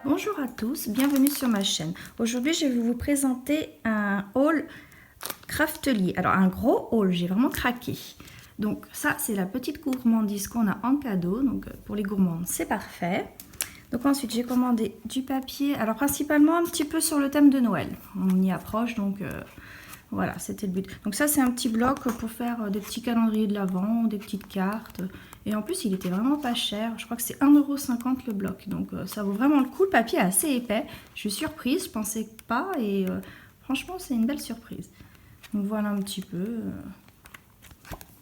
Bonjour à tous, bienvenue sur ma chaîne. Aujourd'hui, je vais vous présenter un haul Craftelier. Alors, un gros haul, j'ai vraiment craqué. Donc, ça, c'est la petite gourmandise qu'on a en cadeau. Donc, pour les gourmandes, c'est parfait. Donc, ensuite, j'ai commandé du papier. Alors, principalement, un petit peu sur le thème de Noël. On y approche, donc voilà, c'était le but. Donc, ça, c'est un petit bloc pour faire des petits calendriers de l'Avent, des petites cartes. Et en plus, il était vraiment pas cher. Je crois que c'est 1,50 € le bloc. Donc, ça vaut vraiment le coup. Le papier est assez épais. Je suis surprise. Je pensais pas. Et franchement, c'est une belle surprise. Donc, voilà un petit peu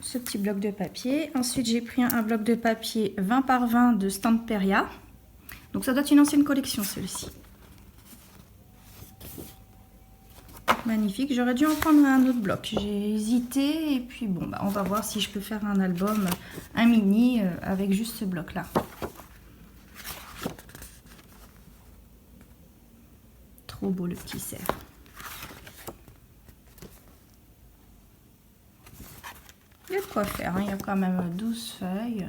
ce petit bloc de papier. Ensuite, j'ai pris un bloc de papier 20 par 20 de Stamperia. Donc, ça doit être une ancienne collection, celui-ci. Magnifique. J'aurais dû en prendre un autre bloc. J'ai hésité et puis bon, on va voir si je peux faire un album, un mini avec juste ce bloc là. Trop beau le petit cerf. Il y a de quoi faire, hein. Il y a quand même 12 feuilles.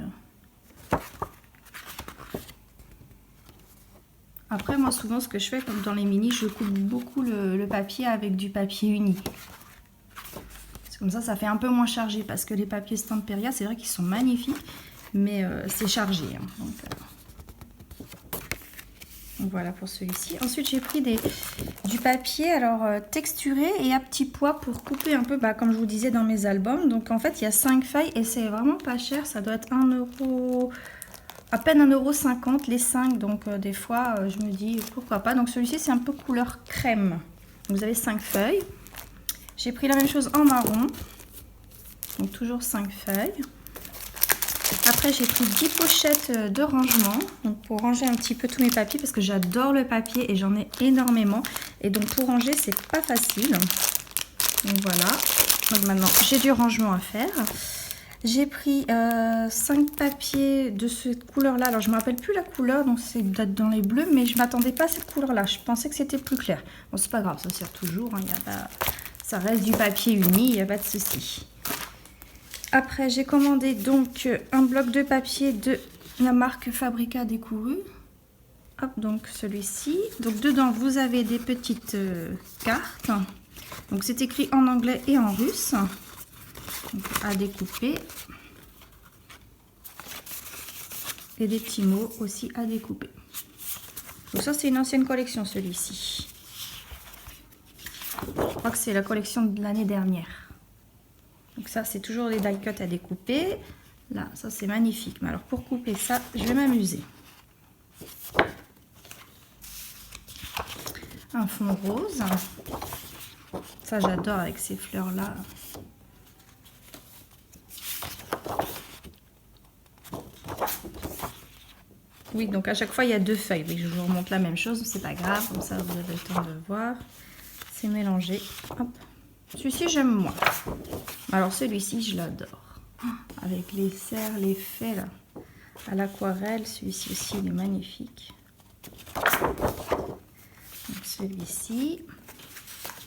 Après, moi, souvent, ce que je fais, comme dans les mini, je coupe beaucoup le papier avec du papier uni. C'est comme ça fait un peu moins chargé. Parce que les papiers Stamperia, c'est vrai qu'ils sont magnifiques, mais c'est chargé. Hein. Donc, voilà pour celui-ci. Ensuite, j'ai pris du papier alors texturé et à petits pois pour couper un peu, comme je vous disais dans mes albums. Donc, en fait, il y a 5 feuilles et c'est vraiment pas cher. Ça doit être 1 €... à peine 1,50 € les 5, donc des fois je me dis pourquoi pas. Donc celui-ci c'est un peu couleur crème. Vous avez 5 feuilles. J'ai pris la même chose en marron, donc toujours 5 feuilles. Après j'ai pris 10 pochettes de rangement, donc pour ranger un petit peu tous mes papiers parce que j'adore le papier et j'en ai énormément. Et donc pour ranger c'est pas facile. Donc voilà, donc maintenant j'ai du rangement à faire. J'ai pris 5 papiers de cette couleur-là. Alors, je ne me rappelle plus la couleur, donc c'est peut-être dans les bleus, mais je ne m'attendais pas à cette couleur-là. Je pensais que c'était plus clair. Bon, c'est pas grave, ça sert toujours. Hein, ça reste du papier uni, il n'y a pas de souci. Après, j'ai commandé donc un bloc de papier de la marque Fabrica Découru. Hop, donc celui-ci. Donc, dedans, vous avez des petites cartes. Donc, c'est écrit en anglais et en russe. Donc, à découper et des petits mots aussi à découper. Donc ça c'est une ancienne collection celui-ci. Je crois que c'est la collection de l'année dernière. Donc ça c'est toujours des die cuts à découper. Là ça c'est magnifique. Mais alors pour couper ça je vais m'amuser. Un fond rose. Ça j'adore avec ces fleurs là. Oui, donc à chaque fois il y a 2 feuilles. Oui, je vous remonte la même chose, c'est pas grave, comme ça vous avez le temps de voir. C'est mélangé. Hop. Celui-ci j'aime moins. Alors celui-ci je l'adore. Avec les cerfs, les faits là, à l'aquarelle, celui-ci aussi il est magnifique. Donc celui-ci.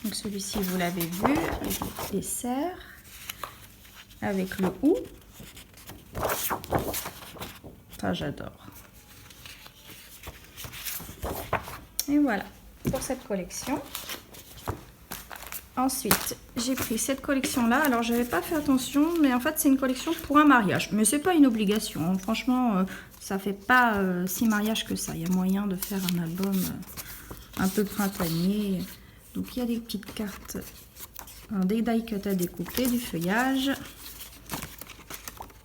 Donc celui-ci vous l'avez vu, avec les cerfs, avec le hou. Ça j'adore. Et voilà pour cette collection. Ensuite, j'ai pris cette collection-là. Alors, je n'avais pas fait attention, mais en fait, c'est une collection pour un mariage. Mais c'est pas une obligation. Hein. Franchement, ça fait pas si mariage que ça. Il y a moyen de faire un album un peu printanier. Donc, il y a des petites cartes, des die cuts à découper, du feuillage.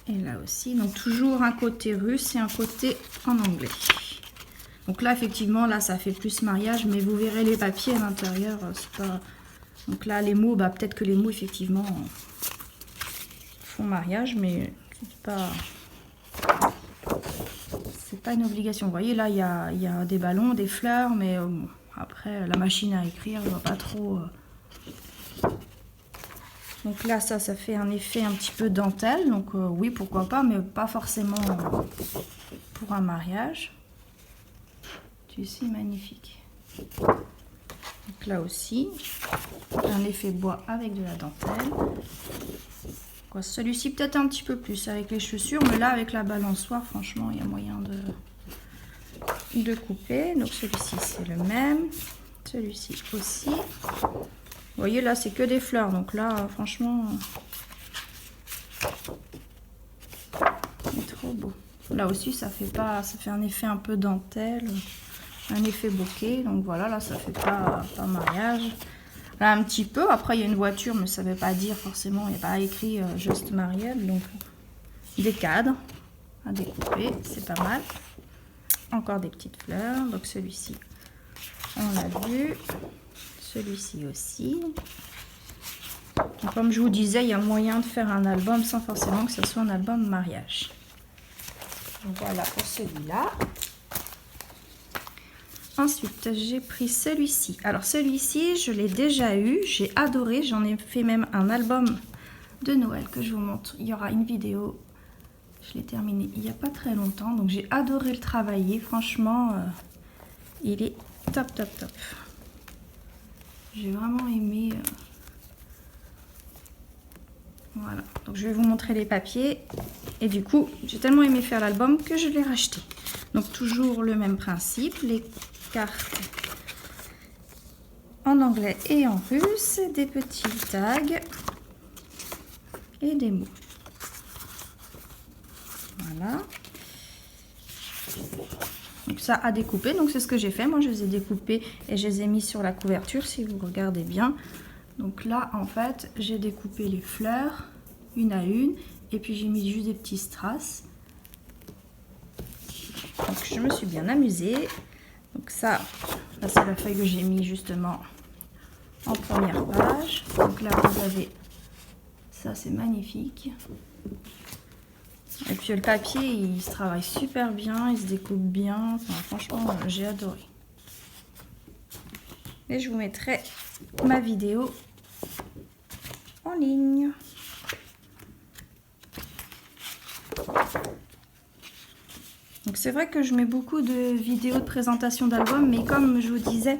Et là aussi, donc toujours un côté russe et un côté en anglais. Donc là, effectivement, là, ça fait plus mariage, mais vous verrez les papiers à l'intérieur, c'est pas... Donc là, les mots, peut-être que les mots, effectivement, font mariage, mais c'est pas une obligation. Vous voyez, là, il y a des ballons, des fleurs, mais après, la machine à écrire, je vois pas trop... Donc là, ça fait un effet un petit peu dentelle. Donc oui, pourquoi pas, mais pas forcément pour un mariage. Celui-ci est magnifique. Donc là aussi, un effet bois avec de la dentelle. quoi. Celui-ci peut-être un petit peu plus avec les chaussures, mais là avec la balançoire, franchement, il y a moyen de couper. Donc celui-ci c'est le même, celui-ci aussi. Vous voyez là c'est que des fleurs, donc là franchement c'est trop beau. Là aussi ça fait un effet un peu dentelle, un effet bokeh. Donc voilà, là ça fait pas mariage. Là un petit peu, après il y a une voiture, mais ça veut pas dire forcément, il n'y a pas écrit juste mariage. Donc des cadres à découper, c'est pas mal. Encore des petites fleurs. Donc celui-ci on l'a vu, celui-ci aussi. Donc, comme je vous disais, il y a moyen de faire un album sans forcément que ce soit un album mariage. Donc voilà pour celui-là. Ensuite, j'ai pris celui-ci. Alors celui-ci, je l'ai déjà eu, j'ai adoré. J'en ai fait même un album de Noël que je vous montre. Il y aura une vidéo. Je l'ai terminé il n'y a pas très longtemps. Donc j'ai adoré le travailler. Franchement, il est top, top, top. J'ai vraiment aimé. Voilà. Donc je vais vous montrer les papiers. Et du coup, j'ai tellement aimé faire l'album que je l'ai racheté. Donc toujours le même principe. Les cartes en anglais et en russe, des petits tags et des mots. Voilà. Donc ça à découper, donc c'est ce que j'ai fait. Moi je les ai découpés et je les ai mis sur la couverture si vous regardez bien. Donc là en fait j'ai découpé les fleurs une à une et puis j'ai mis juste des petits strass. Donc je me suis bien amusée. Donc ça, là c'est la feuille que j'ai mis justement en première page. Donc là vous avez ça, c'est magnifique. Et puis le papier il se travaille super bien, il se découpe bien. Enfin, franchement j'ai adoré. Et je vous mettrai ma vidéo en ligne. Donc c'est vrai que je mets beaucoup de vidéos de présentation d'albums, mais comme je vous disais,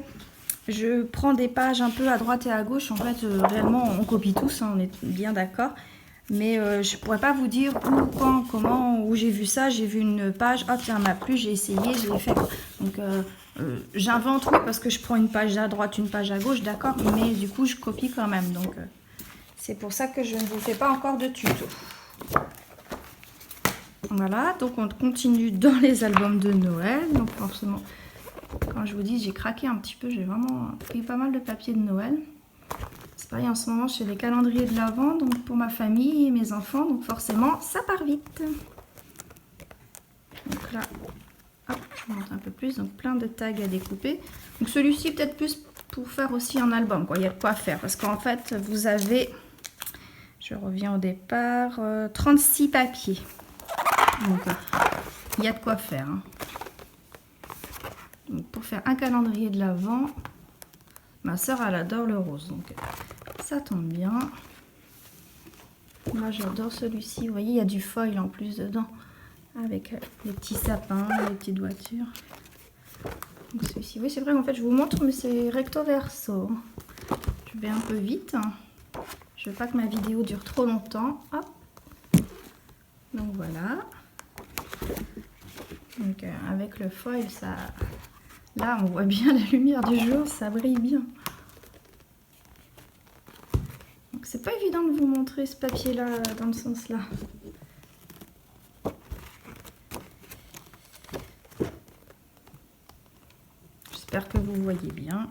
je prends des pages un peu à droite et à gauche. En fait, réellement, on copie tous, hein, on est bien d'accord. Mais je pourrais pas vous dire où, quand, comment, où j'ai vu ça. J'ai vu une page, ah tiens, m'a plu, j'ai essayé, je l'ai fait. Donc j'invente, oui, parce que je prends une page à droite, une page à gauche, d'accord. Mais du coup, je copie quand même. Donc c'est pour ça que je ne vous fais pas encore de tuto. Voilà, donc on continue dans les albums de Noël. Donc forcément, quand je vous dis, j'ai craqué un petit peu, j'ai vraiment pris pas mal de papier de Noël. C'est pareil en ce moment, je fais des calendriers de l'Avent, donc pour ma famille et mes enfants, donc forcément, ça part vite. Donc là, hop, je monte un peu plus, donc plein de tags à découper. Donc celui-ci, peut-être plus pour faire aussi un album, quoi. Il y a de quoi faire, parce qu'en fait, vous avez, je reviens au départ, 36 papiers. Donc, il y a de quoi faire. Hein. Donc, pour faire un calendrier de l'Avent, ma soeur elle adore le rose, donc ça tombe bien. Moi j'adore celui-ci. Vous voyez, il y a du foil en plus dedans, avec les petits sapins, les petites voitures. Donc celui-ci, oui c'est vrai en fait je vous montre, mais c'est recto verso. Je vais un peu vite. Je veux pas que ma vidéo dure trop longtemps. Hop. Donc voilà. Donc avec le foil, ça, là on voit bien la lumière du jour, ça brille bien. Donc c'est pas évident de vous montrer ce papier là dans le sens là. J'espère que vous voyez bien.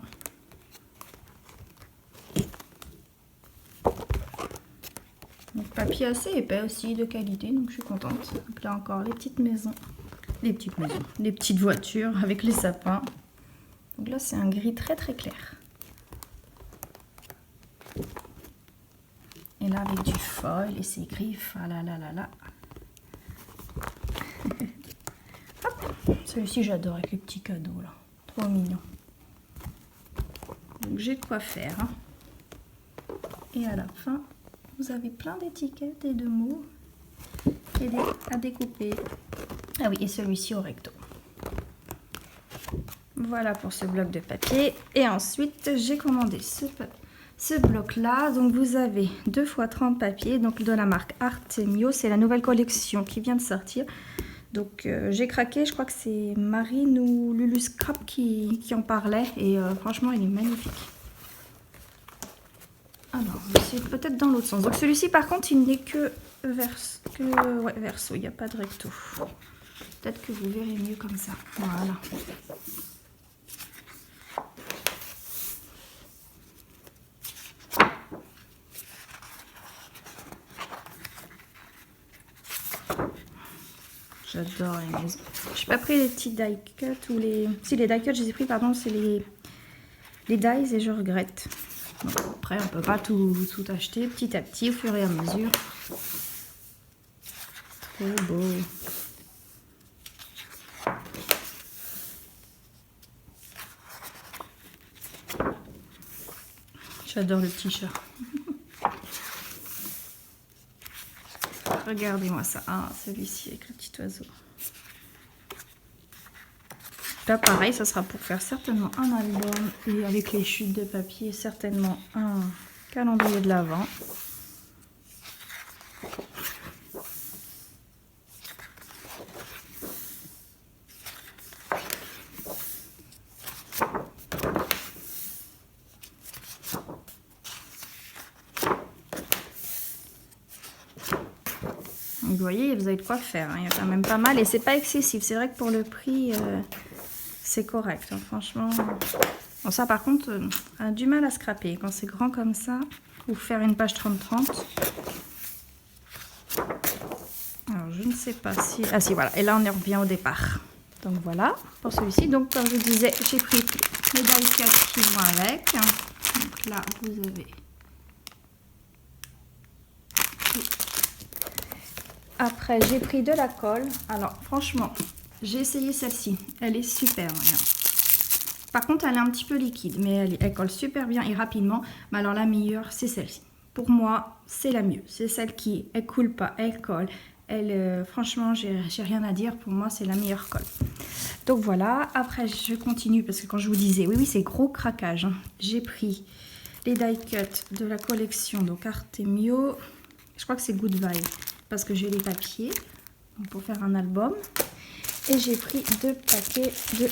Donc papier assez épais aussi, de qualité, donc je suis contente. Donc là encore les petites maisons, les petites voitures avec les sapins. Donc là c'est un gris très très clair. Et là avec du foil et ses griffes, ah là là là là. Celui-ci j'adore avec les petits cadeaux là, trop mignon. Donc j'ai de quoi faire. Hein. Et à la fin, vous avez plein d'étiquettes et de mots et à découper. Ah oui, et celui-ci au recto. Voilà pour ce bloc de papier. Et ensuite, j'ai commandé ce bloc-là. Donc vous avez 2 x 30 papiers, donc de la marque Artemio. C'est la nouvelle collection qui vient de sortir. Donc j'ai craqué, je crois que c'est Marine ou Lulu Scrap qui en parlait. Et franchement, il est magnifique. Alors, c'est peut-être dans l'autre sens. Donc celui-ci, par contre, il n'est que verso. Il n'y a pas de recto. Peut-être que vous verrez mieux comme ça. Voilà. J'adore les maisons. Je n'ai pas pris les petits die cut ou les... Si, les die cut, je les ai pris, pardon, c'est les dies et je regrette. Donc, après, on ne peut pas tout acheter petit à petit, au fur et à mesure. Trop beau. J'adore le t-shirt. Regardez-moi ça. Ah, celui-ci avec le petit oiseau. Là, pareil, ça sera pour faire certainement un album. Et avec les chutes de papier, certainement un calendrier de l'Avent. Vous voyez, vous avez de quoi faire, hein. Il y a quand même pas mal et c'est pas excessif. C'est vrai que pour le prix, c'est correct, hein, franchement. Bon, ça par contre, on a du mal à scraper. Quand c'est grand comme ça, ou faire une page 30-30. Alors, je ne sais pas si... Ah si, voilà. Et là, on y revient au départ. Donc voilà, pour celui-ci. Donc, comme je vous disais, j'ai pris les die cut qui vont avec. Donc là, vous avez... Après, j'ai pris de la colle. Alors, franchement, j'ai essayé celle-ci. Elle est super. Regarde. Par contre, elle est un petit peu liquide, mais elle colle super bien et rapidement. Mais alors, la meilleure, c'est celle-ci. Pour moi, c'est la mieux. C'est celle qui, elle coule pas, elle colle. Elle, franchement, j'ai rien à dire. Pour moi, c'est la meilleure colle. Donc voilà. Après, je continue parce que quand je vous disais, oui, c'est gros craquage, hein. J'ai pris les die cut de la collection, donc Artemio. Je crois que c'est Good Vibe. Parce que j'ai les papiers pour faire un album. Et j'ai pris 2 paquets de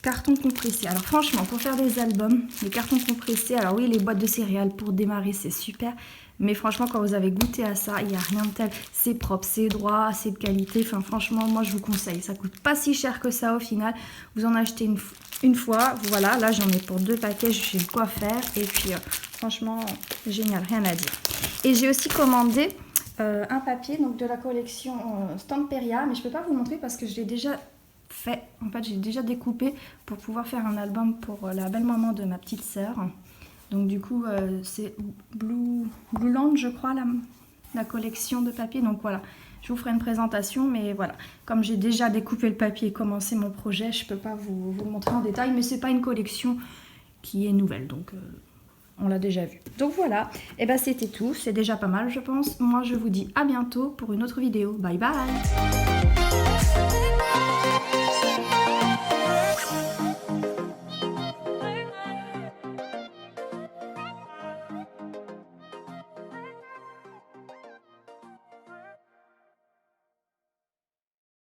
carton compressé. Alors franchement, pour faire des albums, les cartons compressés, alors oui, les boîtes de céréales pour démarrer, c'est super. Mais franchement, quand vous avez goûté à ça, il n'y a rien de tel. C'est propre, c'est droit, c'est de qualité. Enfin, franchement, moi, je vous conseille. Ça coûte pas si cher que ça au final. Vous en achetez une fois. Voilà, là, j'en ai pour 2 paquets. J'ai de quoi faire. Et puis, franchement, génial, rien à dire. Et j'ai aussi commandé... un papier donc de la collection Stamperia, mais je peux pas vous montrer parce que je l'ai déjà fait. En fait, j'ai déjà découpé pour pouvoir faire un album pour la belle maman de ma petite sœur. Donc du coup, c'est Blue Land, je crois, la collection de papier. Donc voilà, je vous ferai une présentation, mais voilà, comme j'ai déjà découpé le papier et commencé mon projet, je peux pas vous le montrer en détail, mais c'est pas une collection qui est nouvelle, donc on l'a déjà vu. Donc voilà, et ben c'était tout, c'est déjà pas mal je pense. Moi je vous dis à bientôt pour une autre vidéo. Bye bye.